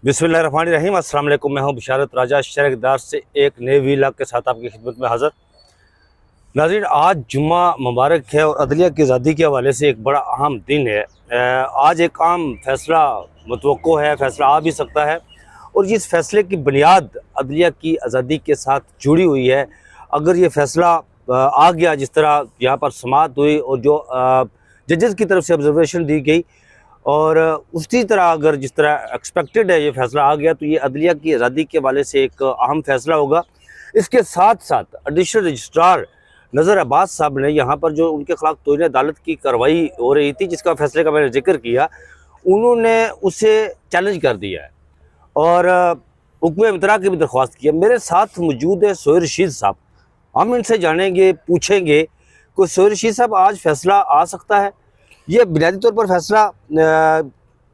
बिस्मिल्लाहिर्रहमानिर्रहीम। अस्सलाम वालेकुम। मैं हूं बिशारत राजा शरकदार से एक नए व्लॉग के साथ आपकी खिदमत में हाज़िर। नाज़रीन, आज जुम्मा मुबारक है और अदलिया की आज़ादी के हवाले से एक बड़ा अहम दिन है। आज एक अहम फैसला मुतवक्को है, फैसला आ भी सकता है और इस फैसले की बुनियाद अदलिया की आज़ादी के साथ जुड़ी हुई है। अगर ये फैसला आ गया, जिस तरह यहाँ पर समाअत हुई और जो जजेस की तरफ से ऑब्जर्वेशन दी गई, और उसी तरह अगर जिस तरह एक्सपेक्टेड है ये फैसला आ गया, तो ये अदलिया की आज़ादी के हवाले से एक अहम फैसला होगा। इसके साथ साथ एडिशनल रजिस्ट्रार नज़र अब्बास साहब ने यहाँ पर जो उनके खिलाफ तौहीन अदालत की कार्रवाई हो रही थी, जिसका फैसले का मैंने जिक्र किया, उन्होंने उसे चैलेंज कर दिया है और हुक्म इमतरा की भी दरख्वास्त की है। मेरे साथ मौजूद है सोहेल रशीद साहब। हम इनसे जानेंगे, पूछेंगे कि सोहेल रशीद साहब, आज फैसला आ सकता है? ये बुनियादी तौर पर फैसला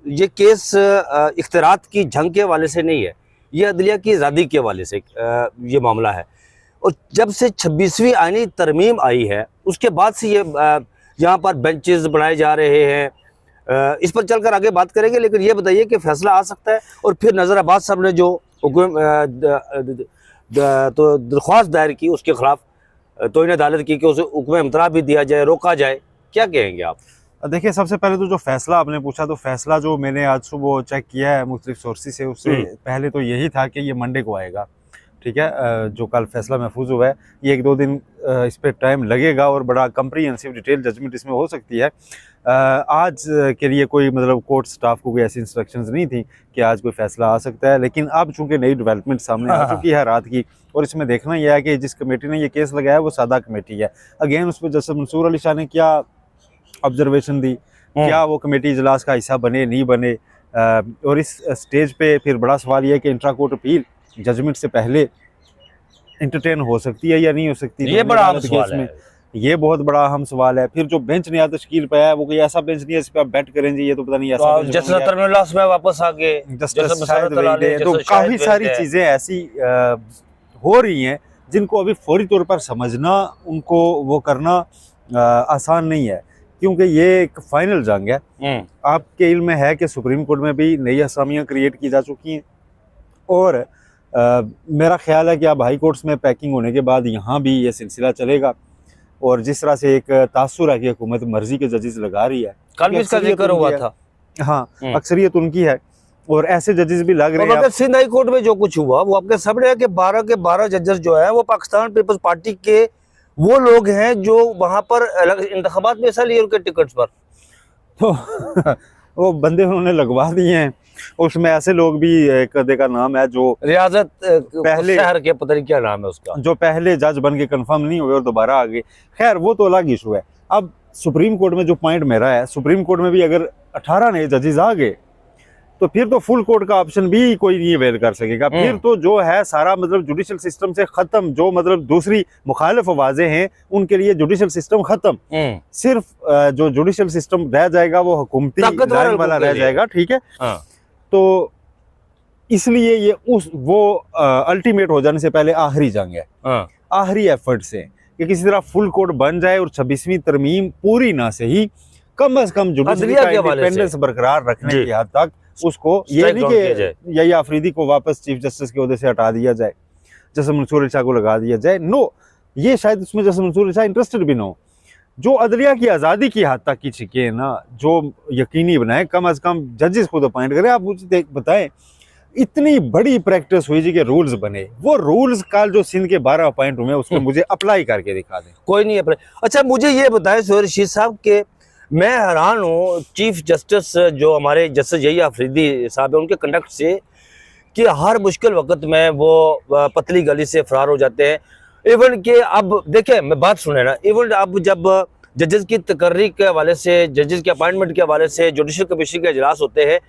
ये केस इख्तियारात की जंग के हवाले से नहीं है, ये अदलिया की आज़ादी के हवाले से ये मामला है। और जब से 26वीं आईनी तरमीम आई है, उसके बाद से ये यहाँ पर बेंचेस बनाए जा रहे हैं। इस पर चलकर आगे बात करेंगे, लेकिन ये बताइए कि फ़ैसला आ सकता है और फिर नज़र अब्बास साहब ने जो तो दरख्वास्त दायर की, उसके खिलाफ तौहीन अदालत की कि उसे हुक्म इमतरा भी दिया जाए, रोका जाए, क्या कहेंगे आप? देखिए, सबसे पहले तो जो फैसला आपने पूछा, तो फैसला जो मैंने आज सुबह चेक किया है मुख्तलिफ सोर्सेज से, उससे पहले तो यही था कि ये मंडे को आएगा। ठीक है, जो कल फैसला महफूज हुआ है, ये 1-2 दिन इस पर टाइम लगेगा और बड़ा कंप्रीहेंसिव डिटेल जजमेंट इसमें हो सकती है। आज के लिए कोई मतलब कोर्ट स्टाफ को कोई ऐसी इंस्ट्रक्शंस नहीं थी कि आज कोई फैसला आ सकता है, लेकिन अब चूंकि नई डेवलपमेंट सामने आ चुकी है रात की, और इसमें देखना यह है कि जिस कमेटी ने ये केस लगाया वो सादा कमेटी है। अगेन उस पर जस्टिस मंसूर अली शाह ने क्या ऑब्जर्वेशन दी, क्या वो कमेटी इजलास का हिस्सा बने नहीं बने, और इस स्टेज पे फिर बड़ा सवाल यह है कि इंट्रा कोर्ट अपील जजमेंट से पहले इंटरटेन हो सकती है या नहीं हो सकती। ये बड़ा अहम सवाल है। ये बहुत बड़ा अहम सवाल है। फिर जो बेंच नया तश्कील पाया है, वो कोई ऐसा बेंच नहीं है इस पे आप बैठ करेंगे, ये तो पता नहीं ऐसा तो जस्टिस तरमीमुल्लाह में वापस आ गए, तो काफी सारी चीजें ऐसी हो रही हैं जिनको अभी फौरी तौर पर समझना, उनको वो करना आसान नहीं है, क्योंकि ये एक फाइनल जंग है। आपके इल्म में है कि सुप्रीम कोर्ट में भी नई असामियाँ क्रिएट की जा चुकी हैं, और मेरा ख्याल है कि अब हाई कोर्ट्स में पैकिंग होने के बाद यहाँ भी ये सिलसिला चलेगा। और जिस तरह से एक तासुर है कि हुकूमत मर्जी के जजेस लगा रही है, कल भी इसका जिक्र हुआ था। हाँ, अक्सरियत उनकी है और ऐसे जजेस भी लग रहे हैं। सिंध हाई कोर्ट में जो कुछ हुआ वो आपके सामने है कि 12 के 12 जजेस जो है वो पाकिस्तान पीपल्स पार्टी के वो लोग हैं जो वहां पर इंतखाबात में हिस्सा लिए उनके टिकट्स पर, तो वो बंदे उन्होंने लगवा दिए हैं। उसमें ऐसे लोग भी, एक अदे का नाम है जो रियाजत पहले शहर के, पता नहीं क्या नाम है उसका, जो पहले जज बन के कंफर्म नहीं हुए और दोबारा आ गए। खैर, वो तो अलग इशू है। अब सुप्रीम कोर्ट में जो पॉइंट मेरा है, सुप्रीम कोर्ट में भी अगर 18 नए जजेस आ गए तो फिर तो फुल कोर्ट का ऑप्शन भी कोई नहीं अवेल कर सकेगा। फिर तो जो है सारा मतलब जुडिशल सिस्टम से खत्म। जो मतलब दूसरी मुखालिफ आवाजें हैं उनके लिए जुडिशल सिस्टम खत्म। सिर्फ जो जुडिशल सिस्टम रह जाएगा वो हुकूमती लाइन वाला रह जाएगा। ठीक है, तो इसलिए ये वो अल्टीमेट हो जाने से पहले आखिरी जंग है, आखिरी एफर्ट से कि किसी तरह फुल कोर्ट बन जाए और 26वीं तरमीम पूरी ना से ही कम से कम जुडिशरी का इंडिपेंडेंस बरकरार रखने की हद तक उसको, ये नहीं कि यही आफरीदी को वापस चीफ जस्टिस के ओहदे से हटा दिया जाए, जस्टिस मंसूर अली शाह को लगा दिया जाए। नो, ये शायद उसमें जस्टिस मंसूर अली शाह इंटरेस्टेड भी ना हो। जो अदलिया की आज़ादी की हद तक की छिके है ना, जो यकीनी बनाए, कम से कम जजेस खुद अपॉइंट करें। आप मुझे बताएं, इतनी बड़ी प्रैक्टिस हुई जी के रूल्स बने, वो रूल्स कल जो सिंध के 12 अपॉइंट हुए उसको मुझे अप्लाई करके दिखा दें। कोई नहीं अप्लाई। अच्छा, मुझे ये बताएं सोहेल रशीद साहब के मैं हैरान हूँ चीफ जस्टिस जो हमारे जस्टिस यही आफरीदी साहब है, उनके कंडक्ट से, कि हर मुश्किल वक्त में वो पतली गली से फरार हो जाते हैं। इवन कि अब देखें, मैं बात सुने ना, इवन अब जब जजेस की तकर्री के हवाले से, जजेस के अपॉइंटमेंट के हवाले से जुडिशल कमीशन के इजलास होते हैं,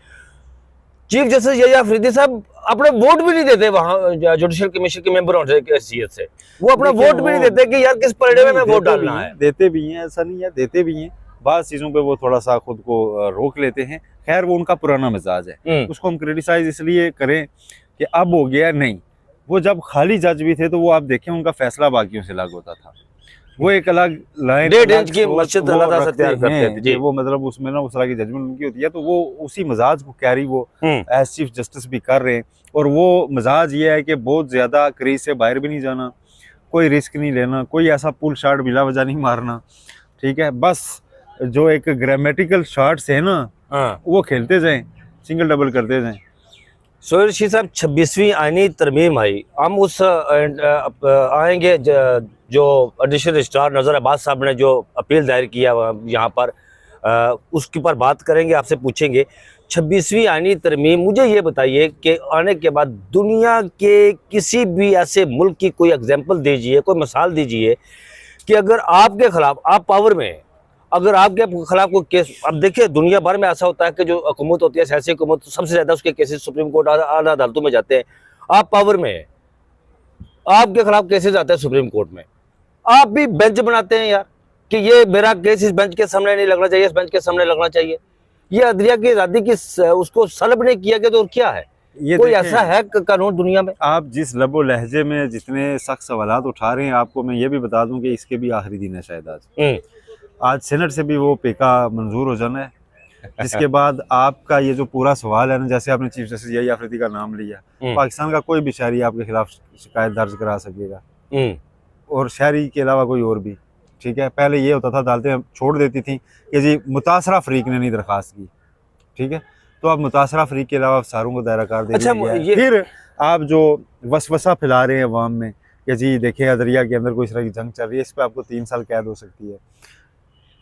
चीफ जस्टिस यही आफरीदी साहब अपना वोट भी नहीं देते वहाँ जुडिशल कमीशन के मेंबर होने की हैसियत से। वो अपना वोट भी नहीं देते कि यार किस परिणाम में वोट डालना है। देते भी हैं, ऐसा नहीं है, देते भी हैं। बात चीज़ों पे वो थोड़ा सा खुद को रोक लेते हैं। खैर, वो उनका पुराना मिजाज है, उसको हम क्रिटिसाइज इसलिए करें कि अब हो गया नहीं। वो जब खाली जज भी थे तो वो आप देखें उनका फैसला बाकियों से अलग होता था। वो एक अलग लाइन 1.5 इंच की मस्जिद अल्लाह ताला से तैयार करते थे जी। वो मतलब उसमें ना उस तरह की जजमेंट उनकी होती है, तो वो उसी मजाज को कैरी वो एज चीफ जस्टिस भी कर रहे हैं। और वो मजाज ये है कि बहुत ज्यादा क्रीज से बाहर भी नहीं जाना, कोई रिस्क नहीं लेना, कोई ऐसा पुल शॉट बिला वजह नहीं मारना, ठीक है। बस जो एक ग्रामेटिकल शॉट्स है ना वो खेलते जाएं, सिंगल डबल करते जाएं। सोहेल रशीद साहब, 26वीं आईनी तरमीम आई, हम उस आएंगे जो एडिशनल रजिस्ट्रार नज़र अब्बास साहब ने जो अपील दायर किया यहाँ पर, उसके ऊपर बात करेंगे, आपसे पूछेंगे 26वीं आईनी तरमीम। मुझे ये बताइए कि आने के बाद दुनिया के किसी भी ऐसे मुल्क की कोई एग्जांपल दीजिए, कोई मिसाल दीजिए कि अगर आपके खिलाफ, आप पावर में हैं, अगर आपके खिलाफ कोई केस, अब देखिए दुनिया भर में ऐसा होता है कि जो हुकूमत होती है, सियासी हुकूमत, सबसे ज़्यादा उसके केसेस सुप्रीम कोर्ट, आला अदालतों में जाते हैं। आप पावर में हैं, आपके खिलाफ केसेस आते हैं सुप्रीम कोर्ट में, आप भी बेंच बनाते हैं यार कि ये मेरा केस इस बेंच के सामने नहीं लगना चाहिए, इस बेंच के सामने लगना चाहिए। ये अदलिया की आज़ादी की उसको सलब नहीं किया गया तो और क्या है? ये कोई ऐसा है कानून दुनिया में? आप जिस लबो लहजे में जितने सख्त सवालात उठा रहे हैं, आपको मैं ये भी बता दूं कि इसके भी आखिरी दिन है शायद आज सेनेट से भी वो पेका मंजूर हो जाना है, जिसके बाद आपका ये जो पूरा सवाल है ना, जैसे आपने चीफ जस्टिस यही आफरीदी का नाम लिया, पाकिस्तान का कोई भी शहरी आपके खिलाफ शिकायत दर्ज करा सकेगा, और शहरी के अलावा कोई और भी, ठीक है। पहले ये होता था अदालतें छोड़ देती थी कि जी मुतासरा फरीक ने नहीं दरखास्त की, ठीक है, तो अब मुतासरा फरीक के अलावा सारों को दायरा कार दे दिया गया है। फिर आप जो वसवसा फैला रहे हैं अवाम में कि जी देखिए अदलिया के अंदर कोई इस तरह की जंग चल रही है, इस पर आपको 3 साल कैद हो सकती है।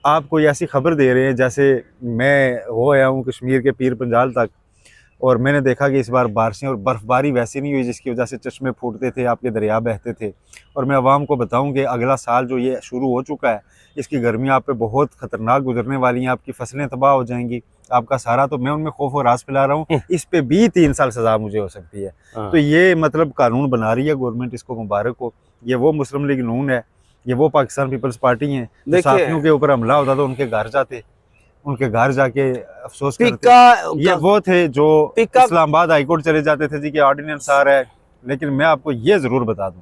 आप कोई ऐसी खबर दे रहे हैं, जैसे मैं हो आया हूँ कश्मीर के पीर पंजाल तक, और मैंने देखा कि इस बार बारिशें और बर्फ़बारी वैसी नहीं हुई जिसकी वजह से चश्मे फूटते थे, आपके दरिया बहते थे। और मैं आवाम को बताऊं कि अगला साल जो ये शुरू हो चुका है, इसकी गर्मी आप पे बहुत ख़तरनाक गुजरने वाली हैं, आपकी फसलें तबाह हो जाएंगी, आपका सारा, तो मैं उनमें खौफ और राज फैला रहा हूँ, इस पे भी 3 साल सज़ा मुझे हो सकती है। तो ये मतलब कानून बना रही है गवर्नमेंट, इसको मुबारक हो। ये वो मुस्लिम लीग नून है, ये वो पाकिस्तान पीपल्स पार्टी है, साथियों के ऊपर हमला होता तो उनके घर जाते, उनके घर जाके अफसोस करते। ये वो थे जो इस्लामाबाद हाईकोर्ट चले जाते थे जी कि ऑर्डिनेंस आ रहा है। लेकिन मैं आपको ये जरूर बता दूं,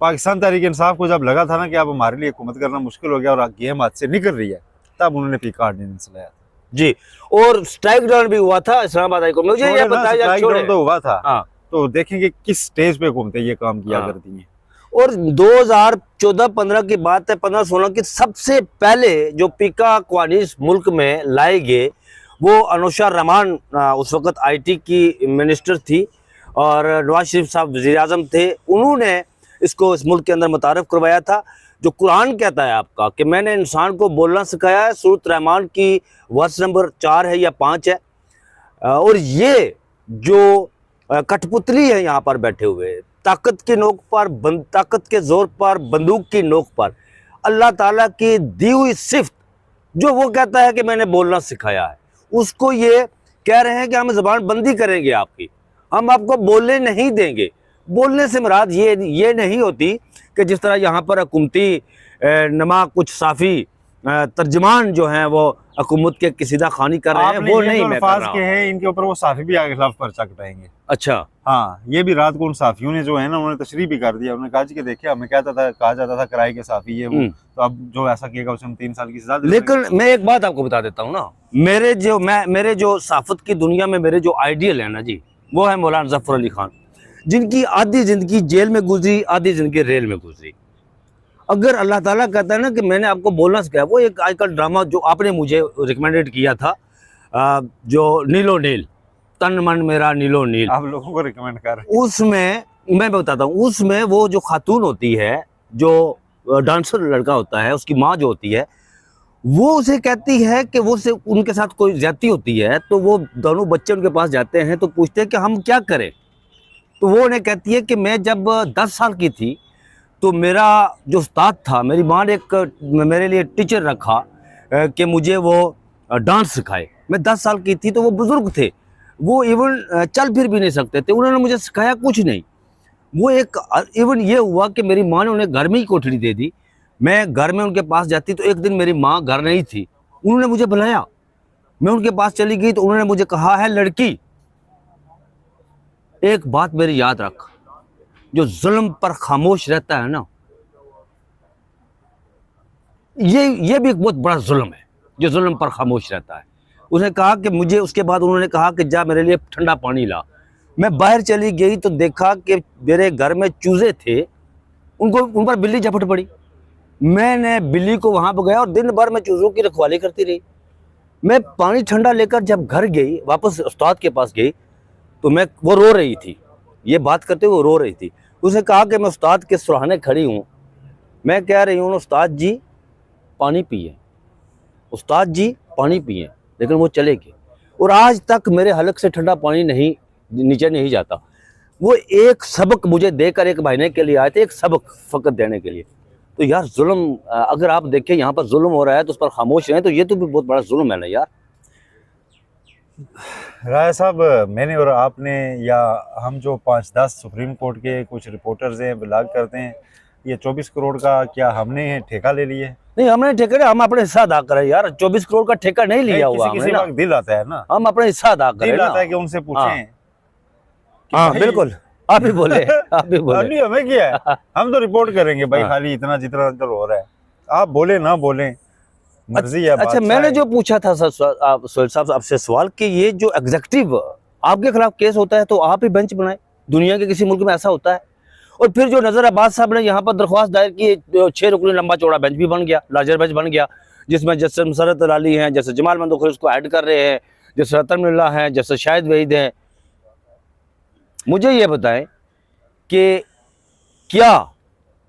पाकिस्तान तहरीक इंसाफ को जब लगा था ना कि अब हमारे लिए हुकूमत करना मुश्किल हो गया और गेम हाथ से निकल रही है, तब उन्होंने पीका ऑर्डिनेंस लाया जी। और स्ट्राइक डाउन भी हुआ था इस्लामाबाद हाईकोर्ट में, मुझे ये बताया, स्ट्राइक डाउन तो हुआ था। तो देखेंगे किस स्टेज पे हुकूमतें ये काम किया करती हैं। और 2014-15 की बात है, 15-16 की, सबसे पहले जो पीका क्वानीस मुल्क में लाए गए वो अनुशा रहमान, उस वक्त आईटी की मिनिस्टर थी, और नवाज शरीफ साहब वज़ीर आज़म थे, उन्होंने इसको इस मुल्क के अंदर मुतारफ़ करवाया था। जो कुरान कहता है आपका कि मैंने इंसान को बोलना सिखाया है, सूरत रहमान की वर्स नंबर 4 है या 5 है। और ये जो कठपुतली है यहाँ पर बैठे हुए, ताकत की नोक पर, ताकत के जोर पर, बंदूक की नोक पर, अल्लाह ताला की दी हुई सिफ्त, जो वो कहता है कि मैंने बोलना सिखाया है, उसको ये कह रहे हैं कि हम ज़बान बंदी करेंगे आपकी, हम आपको बोलने नहीं देंगे। बोलने से मुराद ये नहीं होती कि जिस तरह यहाँ पर हुकूमती नमा कुछ साफ़ी तर्जमान जो हैं वो हुकूमत के किसीदा खानी कर रहे हैं, वो नहीं मैं कर रहा हूं। हैं इनके ऊपर वो साफ़ी भी आगे खिलाफ पर्चा कटाएंगे। अच्छा, हाँ, ये भी रात को उन साफियों ने जो है ना, उन्होंने तशरीह भी कर दिया। उन्होंने कहा कि देखिए हमें कहता था, कहा जाता था किराए के साफी है वो, तो अब जो ऐसा किएगा उसे हम 3 साल की सजा। लेकिन मैं एक बात आपको बता देता हूँ ना, मेरे जो साफत की दुनिया में मेरे जो आइडियल है ना जी, वो है मौलाना जफर अली खान, जिनकी आधी जिंदगी जेल में गुजरी, आधी जिंदगी रेल में गुजरी। अगर अल्लाह ताला कहता है ना कि मैंने आपको बोलना सिखाया, वो एक आजकल ड्रामा जो आपने मुझे रिकमेंडेड किया था, जो नीलो नील, तन मन मेरा नीलो नील, आप लोगों को रिकमेंड कर, उसमें मैं बताता हूँ, उसमें वो जो खातून होती है, जो डांसर लड़का होता है, उसकी माँ जो होती है, वो उसे कहती है कि वो से उनके साथ कोई ज्यादती होती है, तो वो दोनों बच्चे उनके पास जाते हैं, तो पूछते हैं कि हम क्या करें। तो वो उन्हें कहती है कि मैं जब 10 साल की थी तो मेरा जो उस्ताद था, मेरी माँ ने एक मेरे लिए टीचर रखा कि मुझे वो डांस सिखाए। मैं 10 साल की थी, तो वो बुज़ुर्ग थे, वो इवन चल फिर भी नहीं सकते थे, उन्होंने मुझे सिखाया कुछ नहीं। वो एक इवन ये हुआ कि मेरी माँ ने उन्हें घर में ही कोठरी दे दी। मैं घर में उनके पास जाती तो एक दिन मेरी माँ घर नहीं थी, उन्होंने मुझे बुलाया, मैं उनके पास चली गई, तो उन्होंने मुझे कहा है, लड़की एक बात मेरी याद रख, जो जुल्म पर खामोश रहता है ना, ये भी एक बहुत बड़ा जुल्म है, जो जुल्म पर खामोश रहता है। उसने कहा कि मुझे, उसके बाद उन्होंने कहा कि जा मेरे लिए ठंडा पानी ला। मैं बाहर चली गई तो देखा कि मेरे घर में चूजे थे, उन पर बिल्ली झपट पड़ी। मैंने बिल्ली को वहाँ पर गया और दिन भर मैं चूज़ों की रखवाली करती रही। मैं पानी ठंडा लेकर जब घर गई, वापस उस्ताद के पास गई, तो वो रो रही थी, ये बात करते हुए वो रो रही थी। उसने कहा कि मैं उस्ताद के सुराने खड़ी हूँ, मैं कह रही हूँ उस्ताद जी पानी पिए, उस्ताद जी पानी पिए, लेकिन वो चले गए और आज तक मेरे हलक से ठंडा पानी नीचे नहीं जाता। वो एक सबक मुझे देकर एक महीने के लिए आए थे, एक सबक फ़कत देने के लिए। तो यार जुल्म, अगर आप देखें यहाँ पर जुल्म हो रहा है तो उस पर खामोश रहें, तो ये तो भी बहुत बड़ा जुल्म है ना यार। राय साहब, मैंने और आपने या हम जो 5-10 सुप्रीम कोर्ट के कुछ रिपोर्टर्स हैं, ब्लॉग करते हैं, ये 24 करोड़ का क्या हमने ठेका ले लिया है? नहीं, हमने ठेका, हम अपने हिस्सा अदा करें यार। 24 करोड़ का ठेका नहीं लिया हुआ किसी वक्त दिल आता है ना, हम अपने हिस्सा अदा करें, दिल आता है कि उनसे पूछें। हाँ बिल्कुल, आप ही बोले, आप ही बोले। नहीं, हमें क्या है, हम तो रिपोर्ट करेंगे भाई, खाली इतना जितना हो रहा है। आप बोले ना बोले, मर्जी है। अच्छा, मैंने जो पूछा था सोहेल साहब आपसे सवाल कि ये जो एग्जीक्यूटिव आपके खिलाफ केस होता है तो आप ही बेंच बनाए, दुनिया के किसी मुल्क में ऐसा होता है? और फिर जो नजर अब्बास साहब ने यहाँ पर दरख्वास्त दायर की, 6 रुकनी लंबा चौड़ा बेंच भी बन गया, लार्जर बेंच बन गया, जिसमें जस्टिस मुसर्रत अली हैं, जस्टिस जमाल मंदोखरी उसको ऐड कर रहे हैं, जस्टिस रतन हैं, जस्टिस शाहिद वहीद हैं। मुझे ये बताएं कि क्या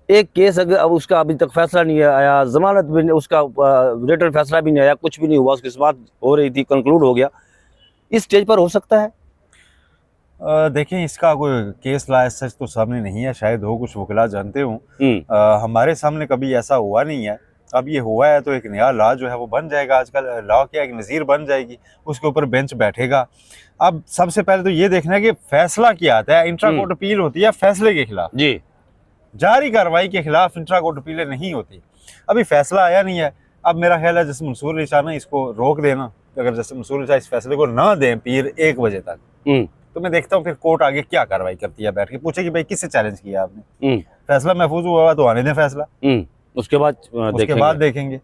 एक केस अगर अब उसका अभी तक फैसला नहीं आया, जमानत भी नहीं, उसका रिटर्न फैसला भी नहीं आया, कुछ भी नहीं हुआ, उसकी समाअत हो रही थी, कंक्लूड हो गया, इस स्टेज पर हो सकता है? देखें, इसका कोई केस ला सच तो सामने नहीं है, शायद हो, कुछ वकला जानते हूँ। हमारे सामने कभी ऐसा हुआ नहीं है। अब ये हुआ है तो एक नया लॉ जो है वो बन जाएगा। आजकल लॉ क्या, एक नज़ीर बन जाएगी, उसके ऊपर बेंच बैठेगा। अब सबसे पहले तो ये देखना है कि फैसला क्या आता है। इंट्रा कोर्ट अपील होती है फैसले के खिलाफ जी, जारी कार्रवाई के खिलाफ इंट्रा कोर्ट अपीलें नहीं होती। अभी फैसला आया नहीं है। अब मेरा ख्याल है जैसे मंसूर अली शाह ने इसको रोक देना, अगर जैसे मंसूर अली शाह इस फैसले को ना दें पीर 1 बजे तक, तो मैं देखता हूँ फिर कोर्ट आगे क्या कार्रवाई करती है, बैठ के पूछेगी भाई किससे चैलेंज किया आपने, फैसला महफूज हुआ तो आने दें फैसला, उसके बाद देखेंगे।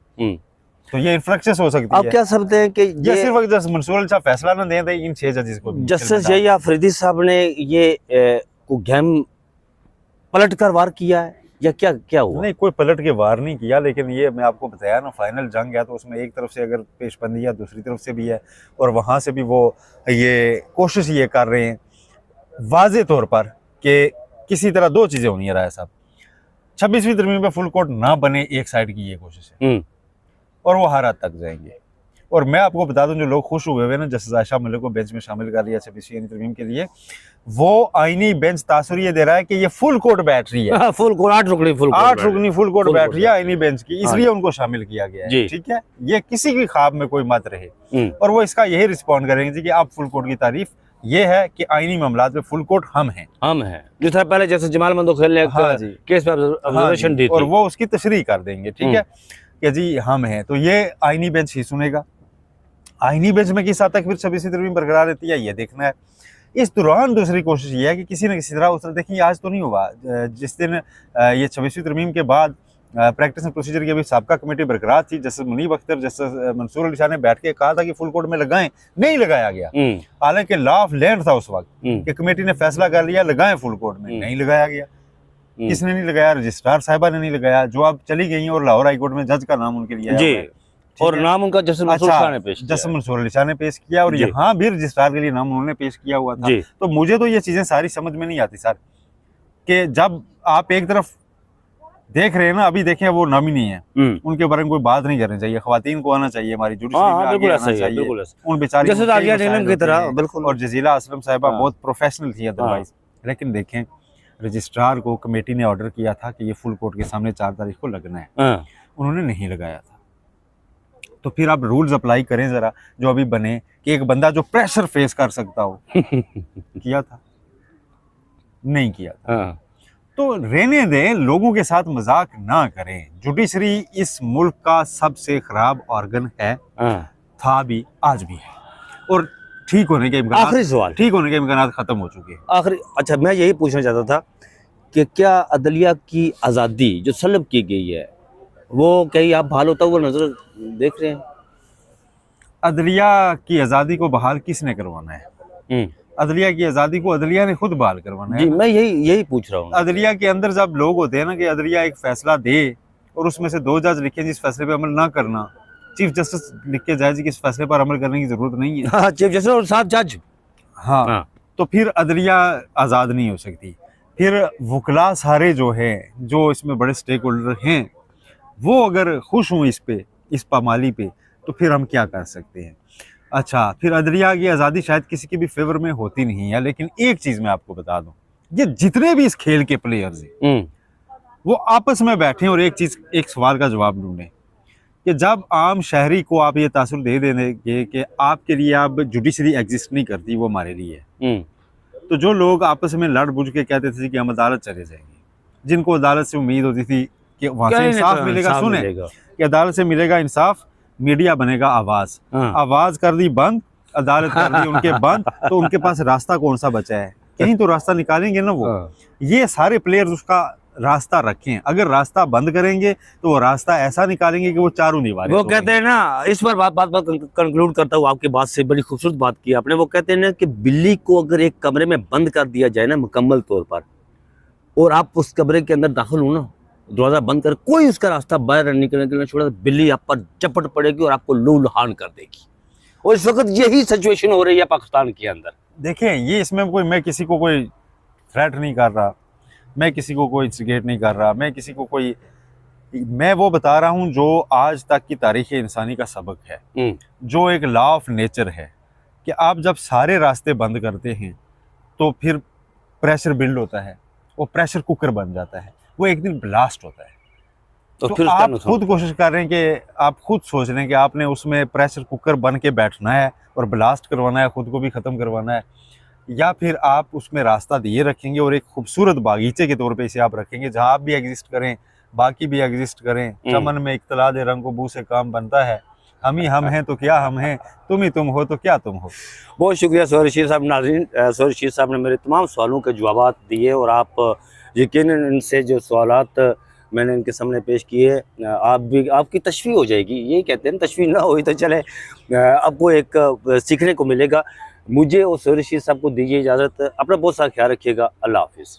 तो ये इन्फ्रक्शस हो सकती है। आप क्या समझते हैं कि ये सिर्फ जस्ट मंसूर अली शाह फैसला ना दें इन 6 जजेस को? जस्टिस यही अफरीदी साहब ने ये को गेम पलट कर वार किया है या क्या हुआ? नहीं, कोई पलट के वार नहीं किया, लेकिन ये मैं आपको बताया ना, फाइनल जंग है तो उसमें एक तरफ से अगर पेशबंदी है, दूसरी तरफ से भी है, और वहाँ से भी वो ये कोशिश ये कर रहे हैं वाज़े तौर पर कि किसी तरह 2 चीज़ें होनी है राय साहब। 26वीं तरमीम पे फुल कोर्ट ना बने, एक साइड की ये कोशिश है, और वो हर हद तक जाएंगे। और मैं आपको बता दूं, जो लोग खुश हुए हुए ना जस्टिस आयशा मलिक को बेंच में शामिल कर लिया 26वीं तरमीम के लिए, वो आईनी बेंच तासुर ये दे रहा है कि ये फुल कोर्ट बैठ रही है। फुल कोर्ट 8 रुकनी फुल कोर्ट बैठ रही है आईनी बेंच की, इसलिए उनको शामिल किया गया है। ठीक है, ये किसी की ख्वाब में कोई मत रहे, और वो इसका यही रिस्पॉन्ड करेंगे कि आप फुल कोर्ट की तारीफ ये है कि आईनी मामलात में फुल कोर्ट हम हैं। जिस तरह पहले जैसे जमाल मंदोखरी ने केस में ऑब्जर्वेशन दी थी, और वो उसकी तशरीह कर देंगे। ठीक है कि जी हम हैं, तो ये आईनी बेंच ही सुनेगा। आईनी बेंच में किस हद तक फिर 26वीं तरमीम बरकरार रहती है ये देखना है। इस दौरान दूसरी कोशिश ये है कि किसी न किसी तरह उस तरह, देखिए आज तो नहीं हुआ, जिस दिन ये 26वीं तरमीम के बाद प्रैक्टिस एंड प्रोसीजर की अभी साबका कमेटी बरकरार थी, जस्टिस मुनीब अख्तर, जस्टिस मंसूर अली शाह ने बैठ के कहा था कि फुल कोर्ट में लगाएं, नहीं लगाया गया। हालांकि लॉ ऑफ लैंड था उस वक्त कि कमेटी ने फैसला कर लिया लगाएं फुल कोर्ट में, नहीं लगाया गया। किसने नहीं लगाया? रजिस्ट्रार साहिबा ने नहीं लगाया, जो अब चली गई और लाहौर हाई कोर्ट में जज का नाम उनके लिए और नाम उनका जस्टिस मंसूर शाह ने पेश किया, जस्टिस मंसूर अली शाह ने पेश किया, और यहाँ भी रजिस्ट्रार के लिए नाम उन्होंने पेश किया हुआ था। तो मुझे तो ये चीजें सारी समझ में नहीं आती सर, कि जब आप एक तरफ देख रहे हैं ना, अभी देखें वो नॉमिनी है, उनके बारे में कोई बात नहीं करनी चाहिए, खवातीन को आना चाहिए, हमारी जुडिशरी में आगे आना चाहिए, उन बेचारी की तरह, बिल्कुल। और जजीला असलम साहिबा बहुत प्रोफेशनल थी अदरवाइज। लेकिन देखें, रजिस्ट्रार को कमेटी ने ऑर्डर किया था कि ये फुल कोर्ट के सामने 4 तारीख को लगना है, उन्होंने नहीं लगाया था। तो फिर आप रूल्स अप्लाई करें जरा, जो अभी बने कि एक बंदा जो प्रेशर फेस कर सकता हो किया था, नहीं किया था। तो रहने दें, लोगों के साथ मजाक ना करें। जुडिशरी इस मुल्क का सबसे खराब ऑर्गन है, था भी, आज भी है, और ठीक होने के इम्कान, आखिरी सवाल, ठीक होने के इम्कान खत्म हो चुके हैं आखिरी। अच्छा, मैं यही पूछना चाहता था कि क्या अदलिया की आज़ादी जो सलब की गई है, वो कहीं आप बहाल होता हुआ नजर देख रहे हैं? अदलिया की आज़ादी को बहाल किसने करवाना है? अदलिया की आज़ादी को अदलिया ने खुद बहाल करवाना जी, है। मैं यही यही पूछ रहा हूँ। अदलिया के अंदर जब लोग होते हैं ना कि अदलिया एक फैसला दे और उसमें से 2 जज लिखे जिस फैसले पे अमल ना करना, चीफ जस्टिस लिख के जाए जी कि इस फैसले पर अमल करने की जरूरत नहीं है। हाँ, चीफ जस्टिस और 7 जज। हाँ, हाँ। तो फिर अदलिया आज़ाद नहीं हो सकती। फिर वकला सारे जो हैं, जो इसमें बड़े स्टेक होल्डर हैं, वो अगर खुश हों इस पामाली पे, तो फिर हम क्या कर सकते हैं? अच्छा, फिर अदलिया की आज़ादी शायद किसी के भी फेवर में होती नहीं है, लेकिन एक चीज़ मैं आपको बता दूं, ये जितने भी इस खेल के प्लेयर्स हैं, वो आपस में बैठें और एक सवाल का जवाब ढूंढें कि जब आम शहरी को आप ये तासुर दे देंगे कि आपके लिए अब जुडिशरी एग्जिस्ट नहीं करती, वो हमारे लिए है, तो जो लोग आपस में लड़ बुझ के कहते थे कि हम अदालत चले जाएंगे, जिनको अदालत से उम्मीद होती थी कि वहां से इंसाफ मिलेगा, सुने कि अदालत से मिलेगा इंसाफ, मीडिया बनेगा आवाज, आवाज कर दी बंद, अदालत कर दी उनके बंद, तो उनके पास रास्ता कौन सा बचा है? कहीं तो रास्ता निकालेंगे ना वो। ये सारे प्लेयर्स उसका रास्ता रखें, अगर रास्ता बंद करेंगे तो वो रास्ता ऐसा निकालेंगे कि वो चारों निवारे। वो कहते हैं ना, इस पर बात कंक्लूड करता हूँ आपकी बात से, बड़ी खूबसूरत बात की आपने। वो कहते हैं ना कि बिल्ली को अगर एक कमरे में बंद कर दिया जाए ना मुकम्मल तौर पर, और आप उस कमरे के अंदर दाखिल हो ना, दरवाजा बंद कर, कोई उसका रास्ता बाहर निकलने के लिए छोड़ा, बिल्ली आप पर चपट पड़ेगी और आपको लूलहान कर देगी। और इस वक्त यही सिचुएशन हो रही है पाकिस्तान के अंदर। देखिए, ये इसमें कोई, मैं किसी को कोई थ्रेट नहीं कर रहा, मैं किसी को कोई इंस्टिगेट नहीं कर रहा, मैं किसी को कोई, मैं वो बता रहा हूँ जो आज तक की तारीख इंसानी का सबक है, जो एक लॉ ऑफ नेचर है कि आप जब सारे रास्ते बंद करते हैं तो फिर प्रेशर बिल्ड होता है, वो प्रेशर कुकर बन जाता है, वो एक दिन ब्लास्ट होता है। तो फिर आप खुद कोशिश कर रहे हैं कि आप खुद सोच रहे हैं कि आपने उसमें प्रेशर कुकर बन के बैठना है और ब्लास्ट करवाना है, खुद को भी ख़त्म करवाना है, या फिर आप उसमें रास्ता दिए रखेंगे और एक खूबसूरत बागीचे के तौर पे इसे आप रखेंगे जहां आप भी एग्जिस्ट करें, बाकी भी एग्जिस्ट करें। चमन में इख्तलाफ रंग बू से काम बनता है, हम ही हम हैं तो क्या हम हैं, तुम ही तुम हो तो क्या तुम हो। बहुत शुक्रिया सोहेल रशीद साहब। नाज़रीन, सोहेल रशीद साहब ने मेरे तमाम सवालों के जवाब दिए और आप यकीनन इनसे जो सवालात मैंने इनके सामने पेश किए, आप भी, आपकी तशवीह हो जाएगी। यही कहते हैं, तशवीह ना हुई तो चले, आपको एक सीखने को मिलेगा। मुझे और सोहेल रशीद साहब को दीजिए इजाज़त। अपना बहुत सारा ख्याल रखिएगा। अल्लाह हाफिज़।